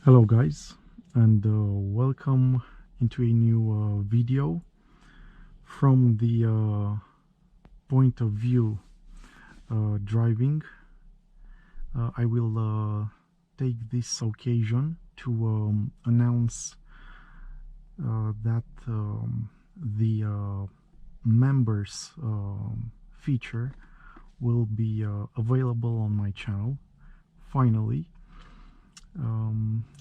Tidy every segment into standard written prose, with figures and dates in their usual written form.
Hello guys, and welcome into a new video from the point of view driving. I will take this occasion to announce that the members feature will be available on my channel finally.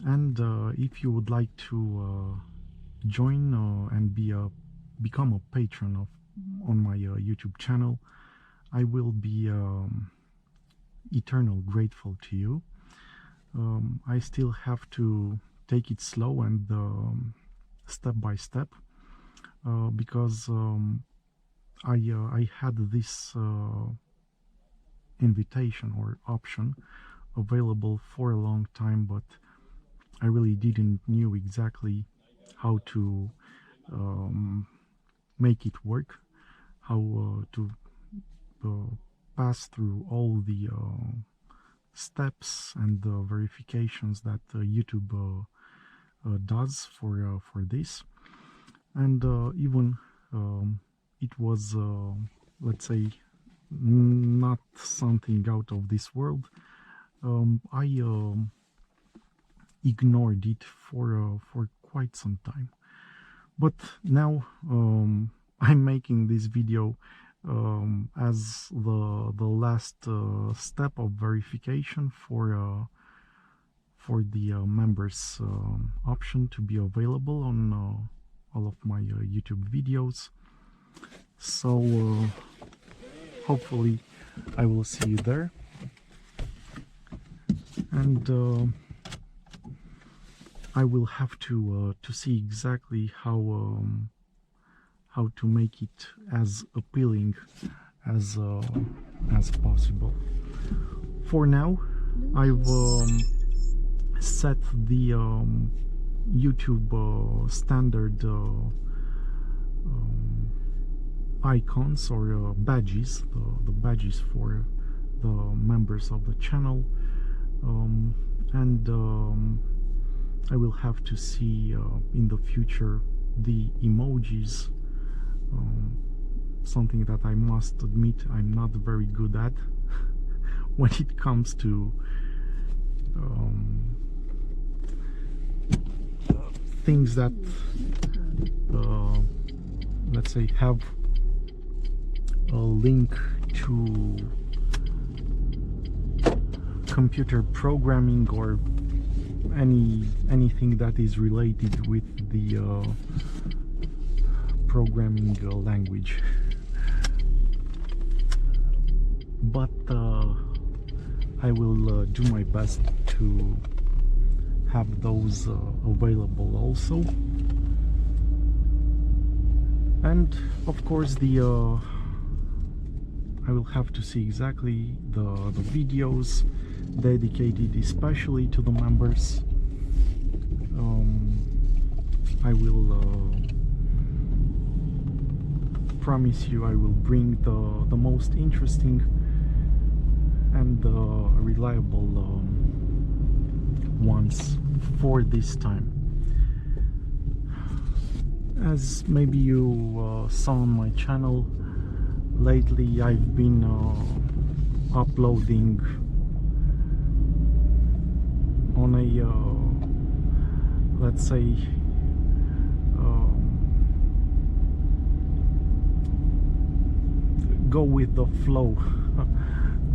And if you would like to join and become a patron on my YouTube channel, I will be eternal grateful to you. I still have to take it slow and step by step because I had this invitation or option available for a long time, but I really didn't knew exactly how to make it work, how to pass through all the steps and verifications that YouTube does for this. And even it was let's say not something out of this world. I ignored it for quite some time, but now I'm making this video as the last step of verification for the members option to be available on all of my YouTube videos. So hopefully I will see you there. And I will have to see exactly how to make it as appealing as possible. For now, I've set the YouTube standard icons or badges, the badges for the members of the channel. And I will have to see in the future the emojis, something that I must admit I'm not very good at when it comes to things that let's say have a link to computer programming or anything that is related with the programming language. But I will do my best to have those available also. And of course the I will have to see exactly the videos dedicated especially to the members. I will promise you I will bring the most interesting and reliable ones for this time. As maybe you saw on my channel, lately I've been uploading on a let's say go with the flow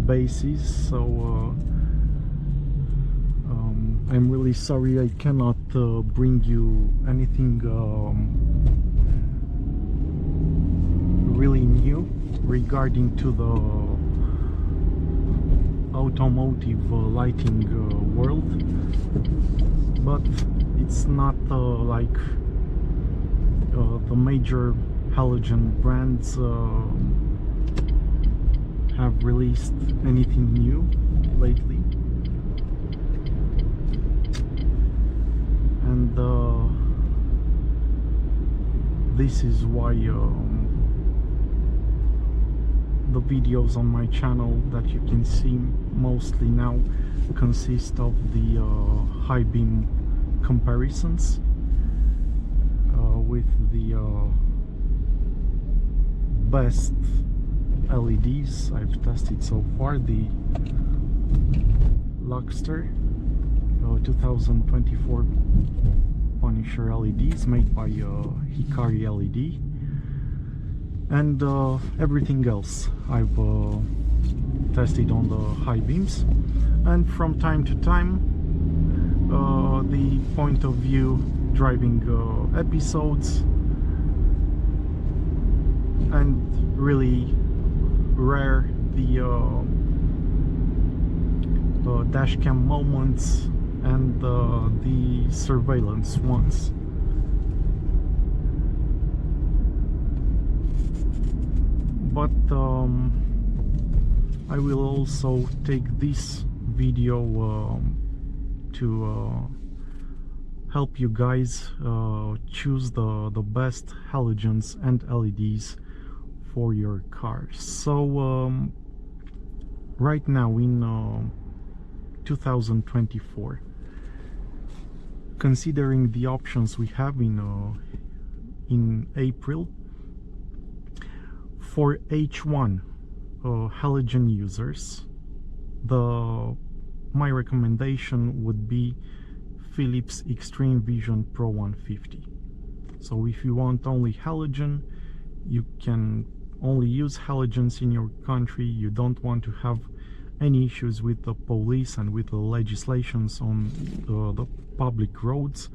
basis. So I'm really sorry I cannot bring you anything really new regarding to the automotive lighting world, but it's not like the major halogen brands have released anything new lately, and this is why the videos on my channel that you can see mostly now consist of the high beam comparisons with the best LEDs I've tested so far, the Luxter 2024 Punisher LEDs made by Hikari LED, and everything else I've tested on the high beams, and from time to time the point of view driving episodes, and really rare the dashcam moments and the surveillance ones. But I will also take this video to help you guys choose the best halogens and LEDs for your cars. So right now in 2024, considering the options we have in April, for H1 halogen users, my recommendation would be Philips Extreme Vision Pro 150. So if you want only halogen, you can only use halogens in your country. You don't want to have any issues with the police and with the legislations on the public roads.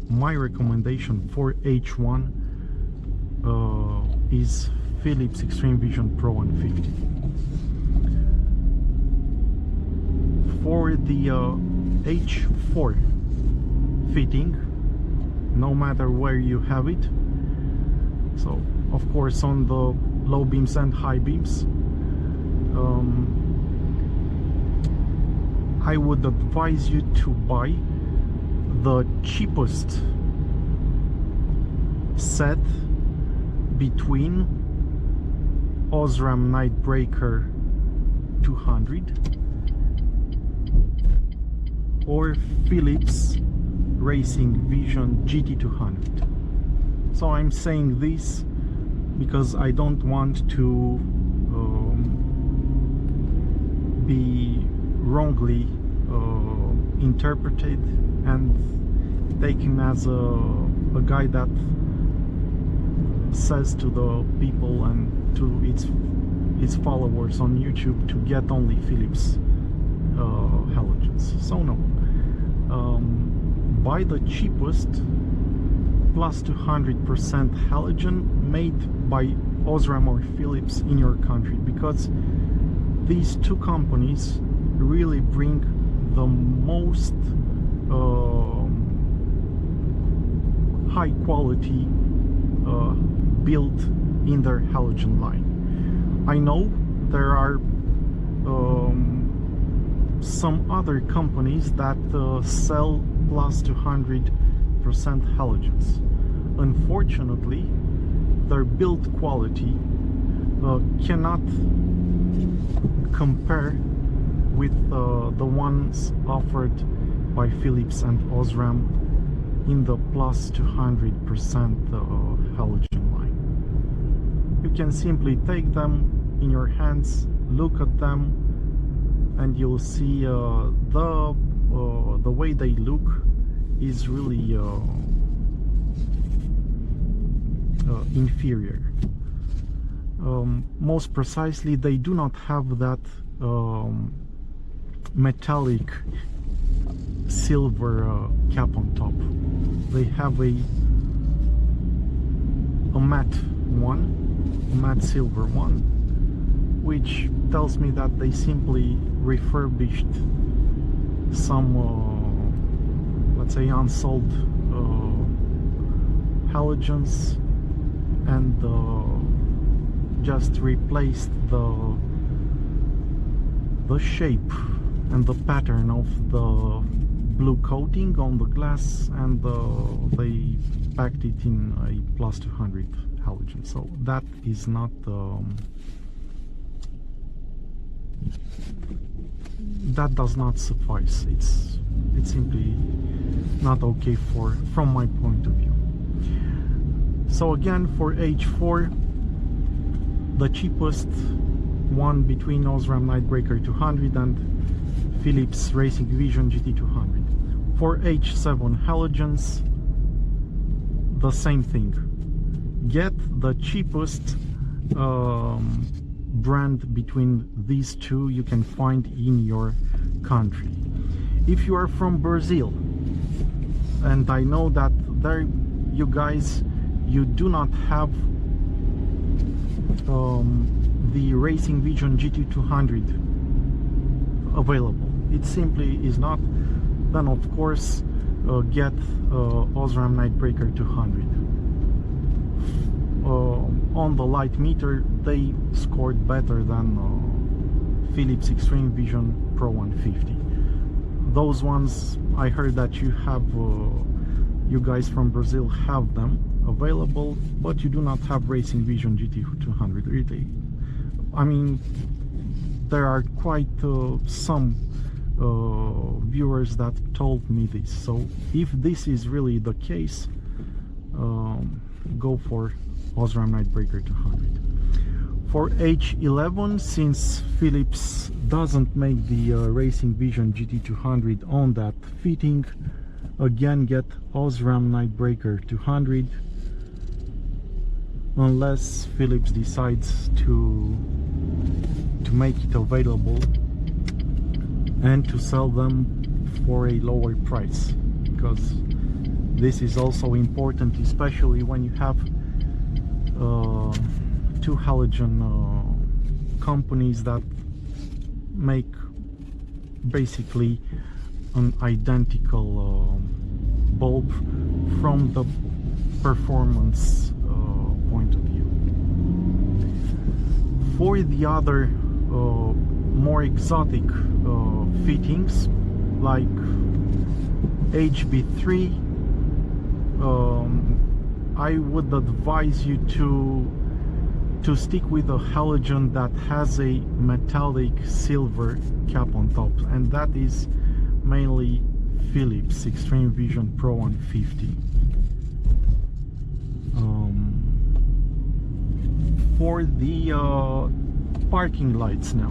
My recommendation for H1 is Philips Extreme Vision Pro 150. For the H4 fitting, no matter where you have it, so of course on the low beams and high beams, I would advise you to buy the cheapest set between Osram Nightbreaker 200 or Philips Racing Vision GT200. So I'm saying this because I don't want to be wrongly interpreted and taken as a guy that says to the people and to its followers on YouTube to get only Philips halogens. So no, buy the cheapest plus 200% halogen made by Osram or Philips in your country, because these two companies really bring the most high quality build in their halogen line. I know there are some other companies that sell plus 200% halogens. Unfortunately, their build quality cannot compare with the ones offered by Philips and Osram in the plus 200% halogen line. You can simply take them in your hands, look at them, and you'll see the way they look is really inferior. Most precisely, they do not have that metallic silver cap on top. They have a matte silver one, which tells me that they simply refurbished some let's say unsold halogens and just replaced the shape and the pattern of the blue coating on the glass, and they packed it in a plus 200 halogen. So that is not that does not suffice. It's simply not okay from my point of view. So again, for H4, the cheapest one between Osram Nightbreaker 200 and Philips Racing Vision GT200. For H7 halogens, the same thing. Get the cheapest brand between these two you can find in your country. If you are from Brazil, and I know that there you guys, you do not have the Racing Vision GT200 available, it simply is not, then of course get Osram Nightbreaker 200. On the light meter they scored better than Philips Extreme Vision Pro 150. Those ones I heard that you have, you guys from Brazil have them available, but you do not have Racing Vision GT200 really. I mean, there are quite some viewers that told me this. So if this is really the case, go for Osram Nightbreaker 200. For H11, since Philips doesn't make the Racing Vision GT200 on that fitting, again get Osram Nightbreaker 200, unless Philips decides to make it available and to sell them for a lower price, because this is also important, especially when you have two halogen companies that make basically an identical bulb from the performance point of view. For the other more exotic fittings like HB3, I would advise you to stick with a halogen that has a metallic silver cap on top, and that is mainly Philips Extreme Vision Pro 150. For the parking lights now,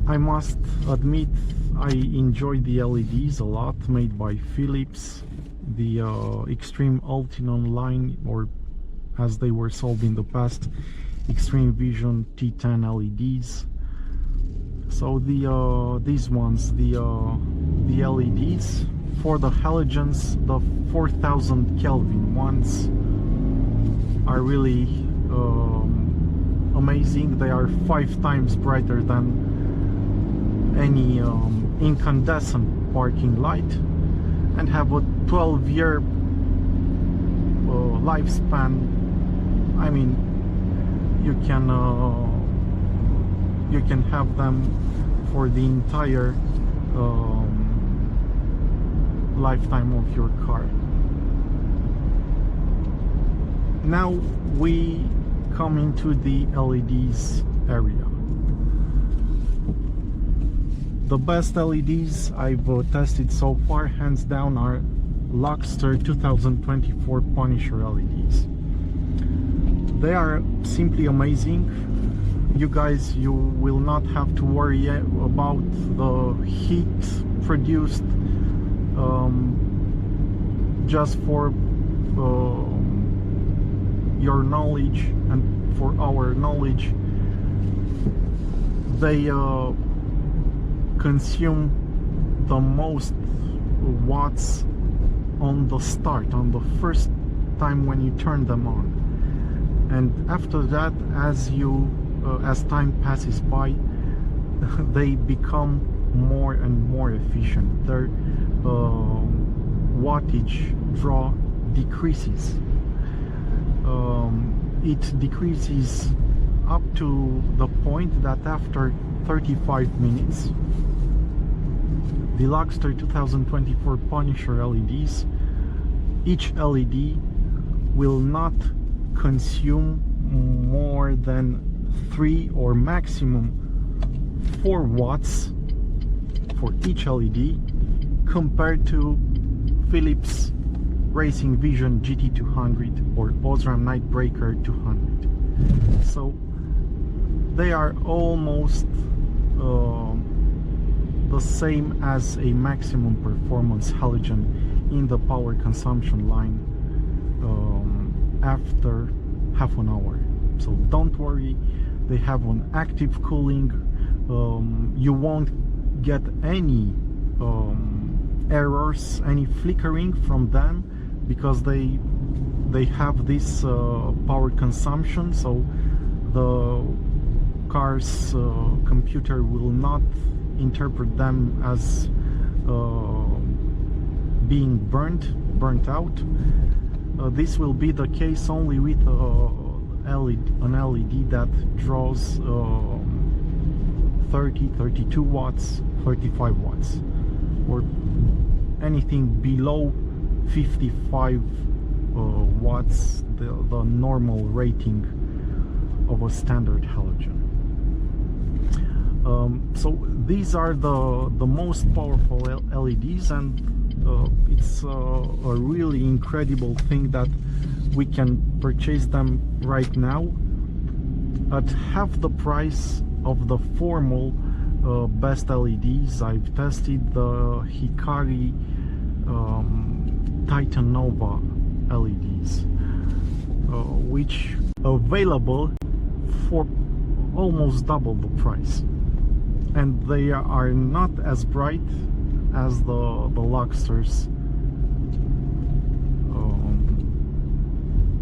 I must admit I enjoy the LEDs a lot made by Philips, the Extreme Ultinon line, or as they were sold in the past, Extreme Vision T10 LEDs. So these ones, the LEDs for the halogens, the 4000 Kelvin ones are really amazing. They are 5 times brighter than any incandescent parking light, and have a 12-year lifespan. I mean, you can have them for the entire lifetime of your car. Now we come into the LEDs area. The best LEDs I've tested so far, hands down, are Luxter 2024 Punisher LEDs. They are simply amazing. You guys, you will not have to worry about the heat produced. Just for your knowledge and for our knowledge, they consume the most watts on the start, on the first time when you turn them on, and after that, as time passes by, they become more and more efficient. Their wattage draw decreases. It decreases up to the point that after 35 minutes, the Luxter 2024 Punisher LEDs, each LED will not consume more than 3 or maximum 4 watts for each LED, compared to Philips Racing Vision GT200 or Osram Nightbreaker 200. So they are almost the same as a maximum performance halogen in the power consumption line after half an hour. So don't worry, they have an active cooling. You won't get any errors, any flickering from them, because they have this power consumption, so the car's computer will not interpret them as being burnt out. This will be the case only with an LED that draws 30, 32 watts, 35 watts, or anything below 55 watts, the normal rating of a standard halogen. So these are the most powerful LEDs, and it's a really incredible thing that we can purchase them right now at half the price of the formal best LEDs. I've tested the Hikari Titan Nova LEDs, which available for almost double the price, and they are not as bright as the Luxters,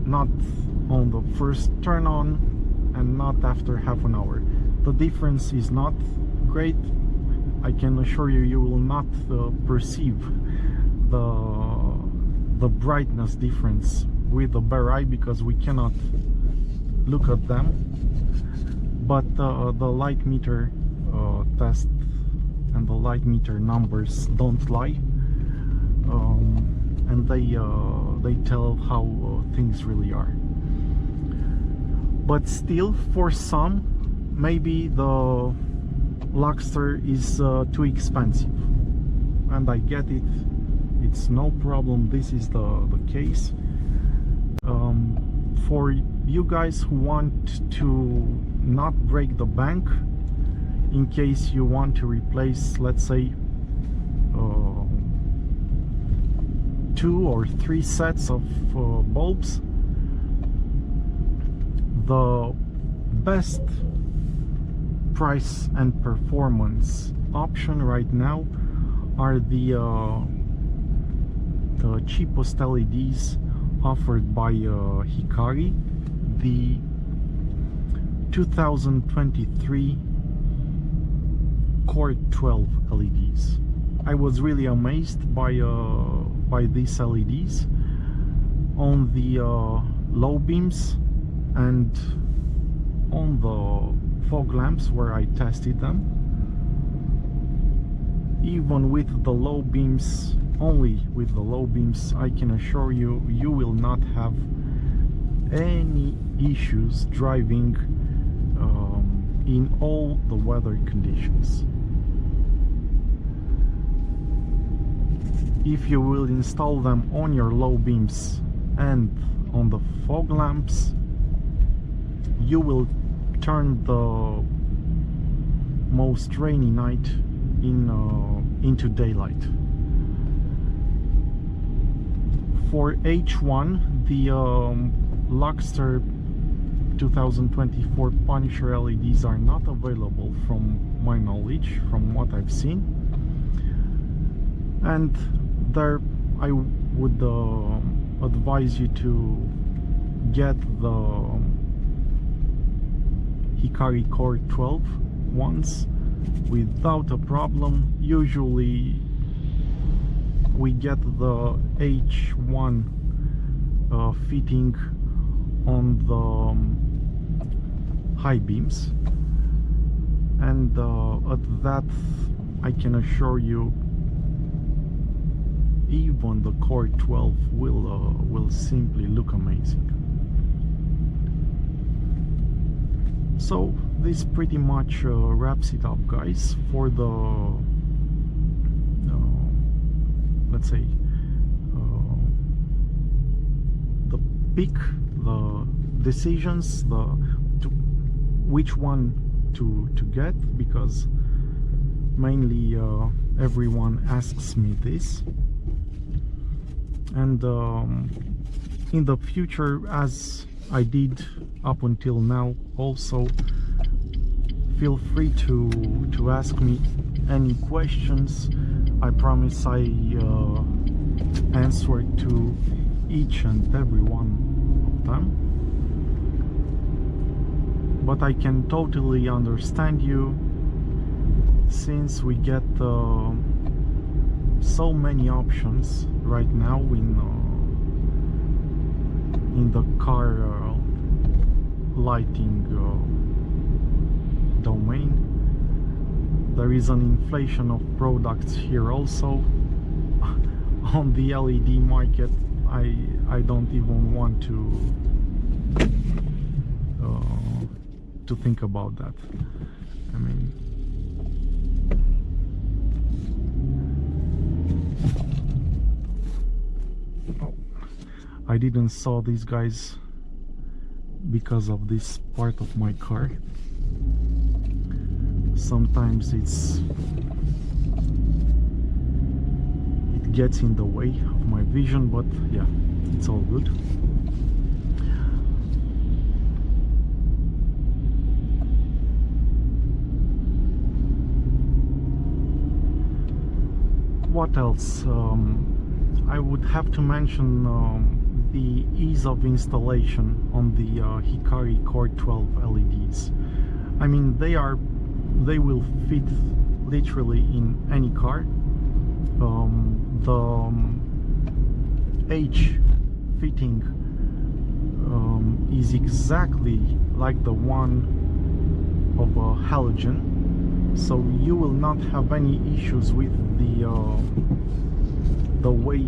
not on the first turn on and not after half an hour. The difference is not great. I can assure you, you will not perceive the brightness difference with the bare eye, because we cannot look at them, but the light meter test and the light meter numbers don't lie, and they tell how things really are. But still, for some, maybe the Luxter is too expensive, and I get it. It's no problem, this is the case. For you guys who want to not break the bank, in case you want to replace, let's say, 2 or 3 sets of bulbs, the best price and performance option right now are the cheapest LEDs offered by Hikari, the 2023 Core 12 LEDs. I was really amazed by these LEDs on the low beams and on the fog lamps where I tested them. Even with the low beams, only with the low beams, I can assure you, you will not have any issues driving in all the weather conditions. If you will install them on your low beams and on the fog lamps, you will turn the most rainy night into daylight. For H1, the Luxter 2024 Punisher LEDs are not available from my knowledge, from what I've seen, and there I would advise you to get the Hikari Core 12 ones without a problem. Usually we get the H1 fitting on the high beams, and at that I can assure you even the Core 12 will simply look amazing. So this pretty much wraps it up, guys, for the let's say the pick, the decisions, which one to get, because mainly everyone asks me this. And in the future, as I did up until now, also feel free to ask me any questions. I promise I answer to each and every one of them. But I can totally understand you, since we get so many options right now in the car lighting domain. There is an inflation of products here also. On the LED market, I don't even want to think about that. I mean, oh, I didn't saw these guys because of this part of my car. Sometimes it gets in the way of my vision, but yeah, it's all good. What else? I would have to mention the ease of installation on the Hikari Core 12 LEDs. I mean, they will fit literally in any car. The H fitting is exactly like the one of a halogen, so you will not have any issues with the way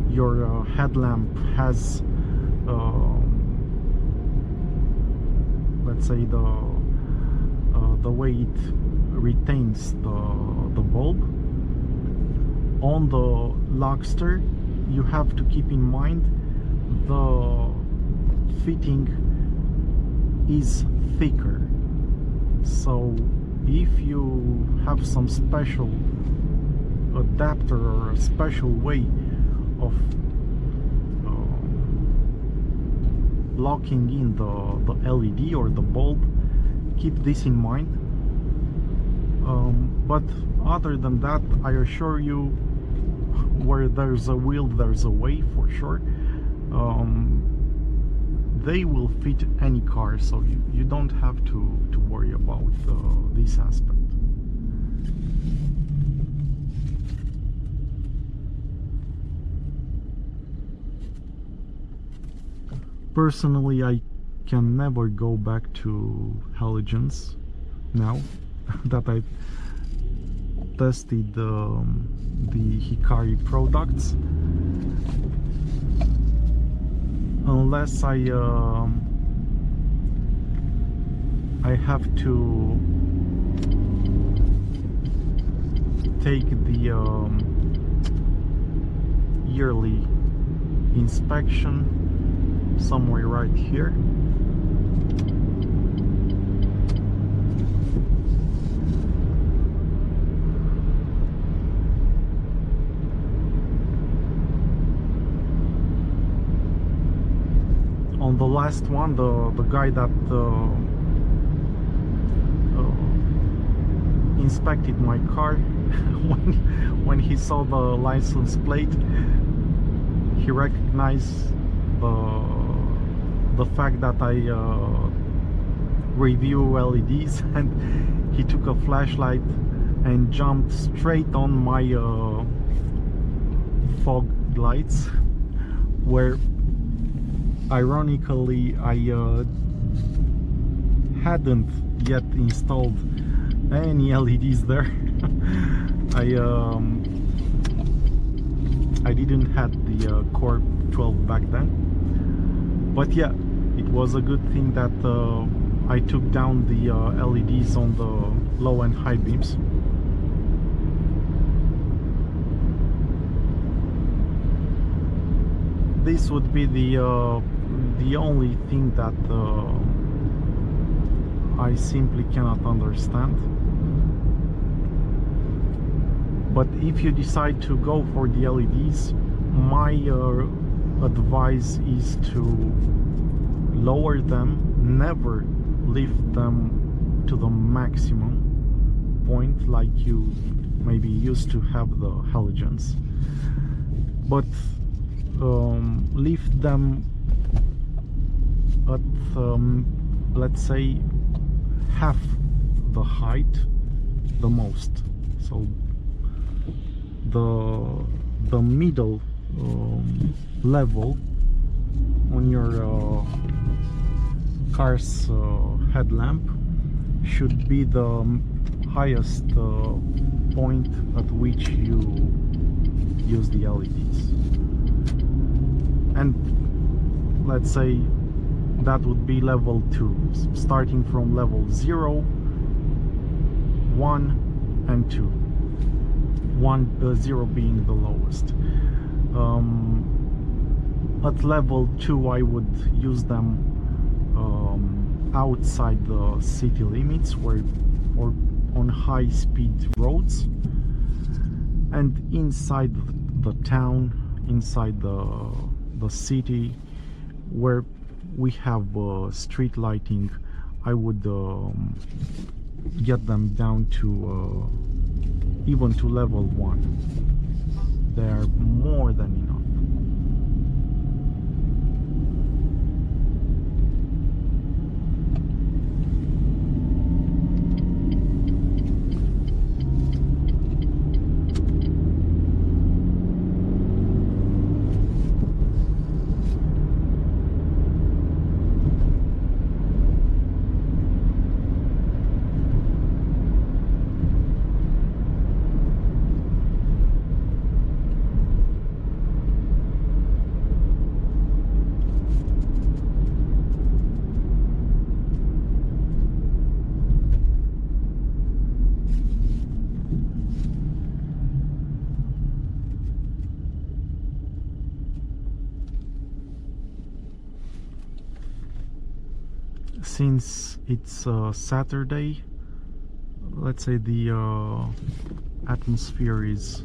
your headlamp has let's say the way it retains the bulb. On the Luxter, you have to keep in mind the fitting is thicker, so if you have some special adapter or a special way of locking in the LED or the bulb, keep this in mind. But other than that, I assure you, where there's a will, there's a way, for sure. They will fit any car, so you don't have to worry about this aspect. Personally, I can never go back to halogens now that I've tested the Hikari products, unless I have to take the yearly inspection somewhere right here. On the last one, the guy that inspected my car, when he saw the license plate, he recognized the fact that I review LEDs, and he took a flashlight and jumped straight on my fog lights, where ironically I hadn't yet installed any LEDs there. I didn't have the Core 12 back then, but yeah, it was a good thing that I took down the LEDs on the low and high beams. This would be the only thing that I simply cannot understand. But if you decide to go for the LEDs, my advice is to lower them, never lift them to the maximum point like you maybe used to have the halogens, but lift them at let's say half the height the most, so the middle level on your car's headlamp should be the highest point at which you use the LEDs. And let's say that would be level 2, starting from level 0, 1 and 2. 0 being the lowest. At level 2 I would use them outside the city limits or on high-speed roads, and inside the town, inside the city where we have street lighting, I would get them down to even to level 1. They are more than enough. Since it's Saturday, let's say the atmosphere is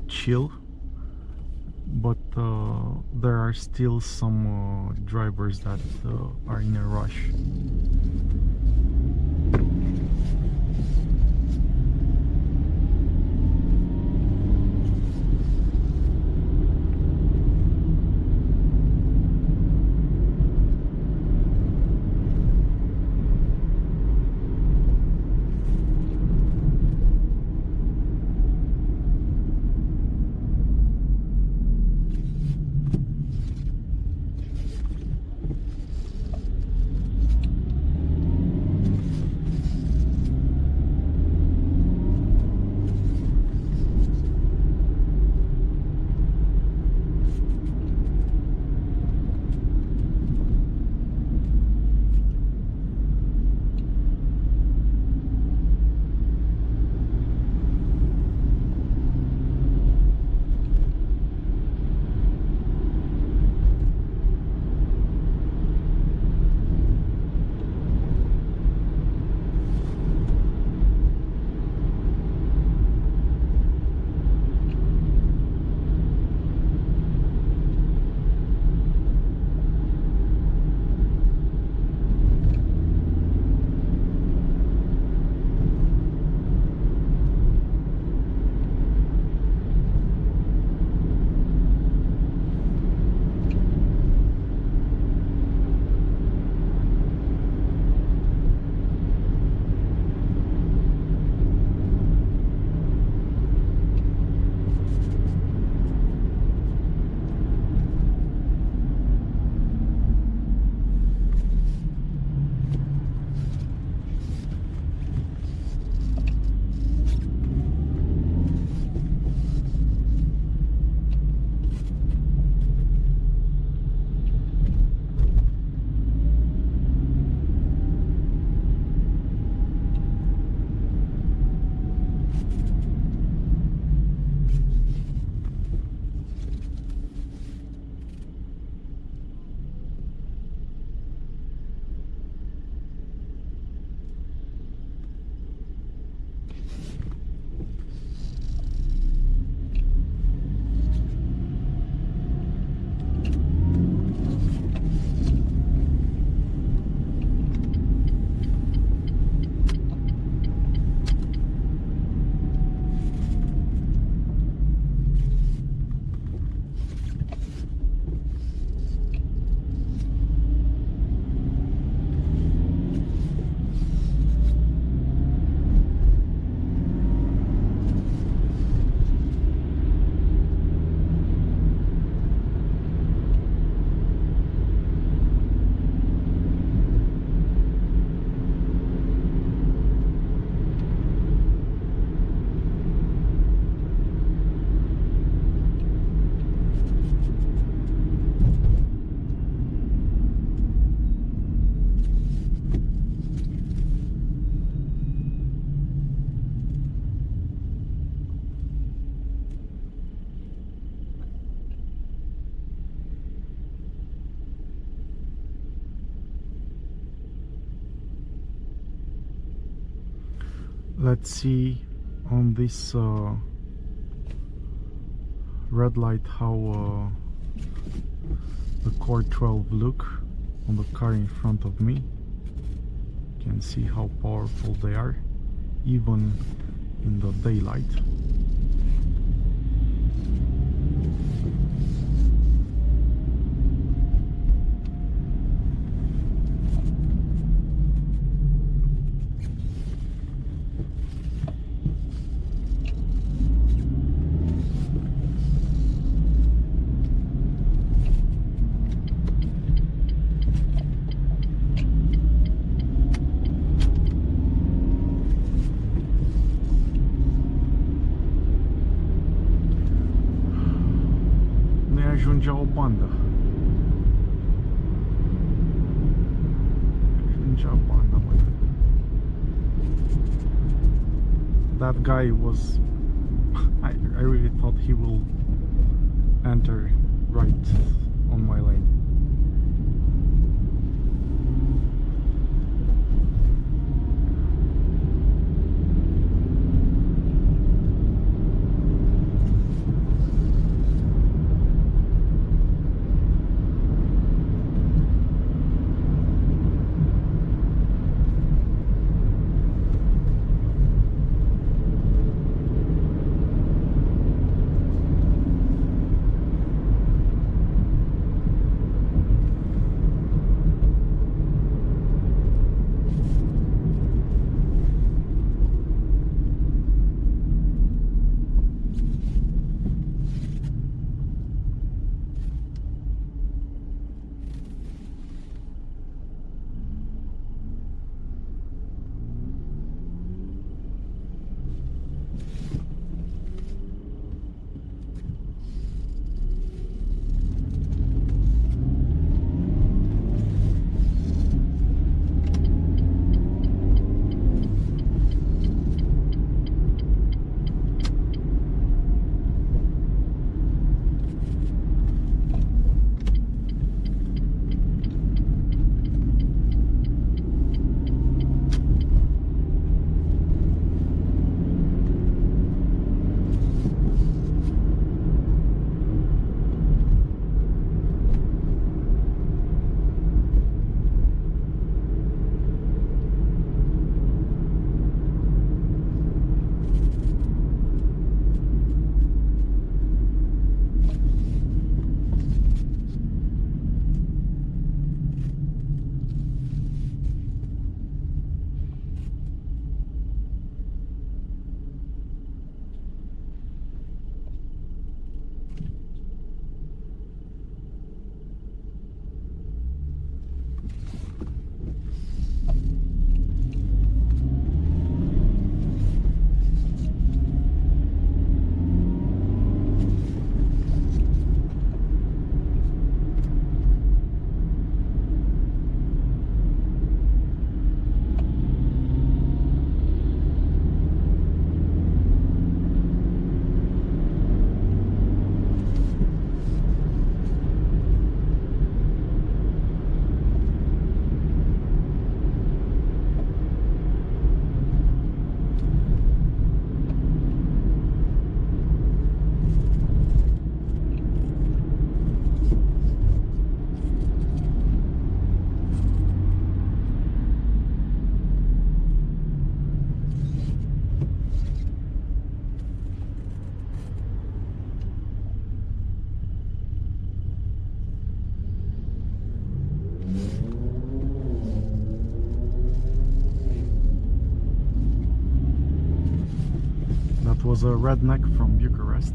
chill, but there are still some drivers that are in a rush. Let's see on this red light how the core 12 look on the car in front of me. You can see how powerful they are even in the daylight. Ajungea o bandă. Ajungea banda, mă. That guy was... I really thought he will enter right on my lane. Was a redneck from Bucharest.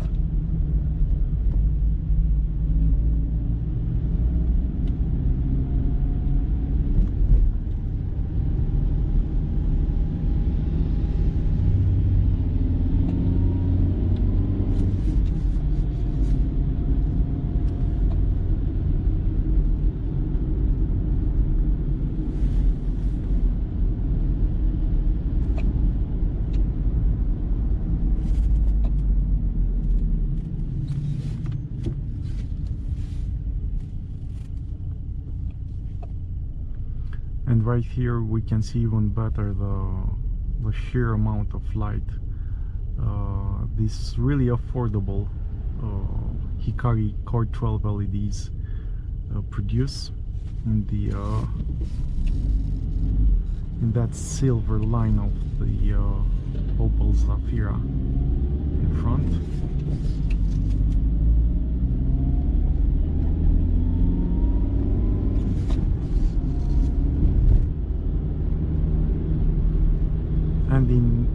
And right here we can see even better the sheer amount of light these really affordable Hikari Core 12 LEDs produce in that silver line of the Opel Zafira in front. And in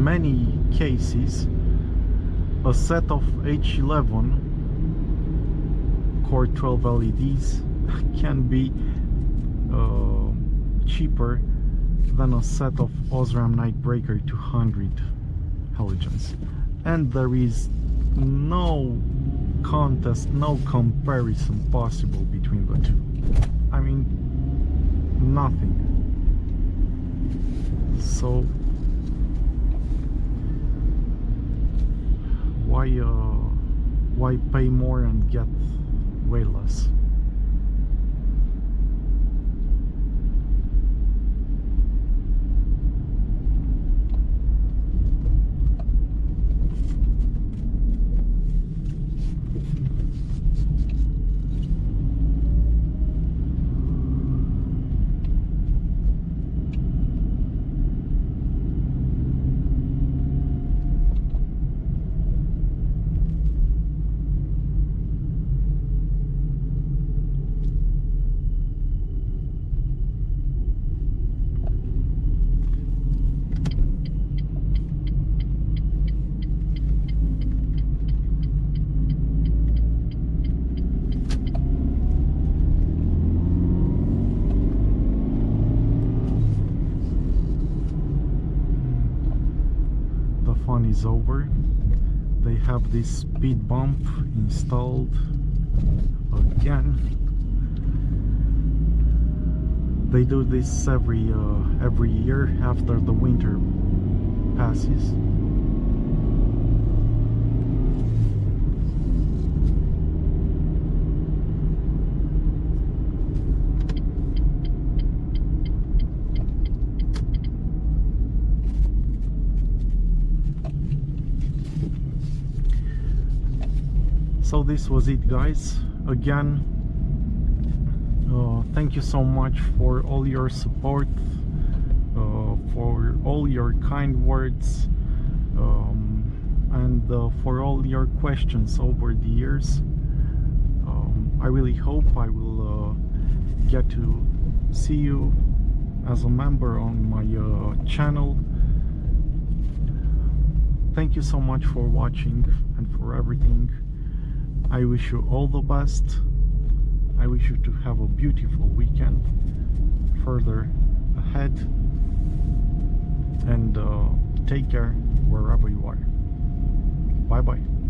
many cases a set of H11 Core 12 LEDs can be cheaper than a set of Osram Nightbreaker 200 halogens, and there is no contest, no comparison possible between the two. I mean, nothing. So why pay more and get way less? Is over. They have this speed bump installed again. They do this every year after the winter passes. So this was it, guys. Again, thank you so much for all your support, for all your kind words, and for all your questions over the years. I really hope I will get to see you as a member on my channel. Thank you so much for watching and for everything. I wish you all the best. I wish you to have a beautiful weekend further ahead, and take care wherever you are. Bye bye.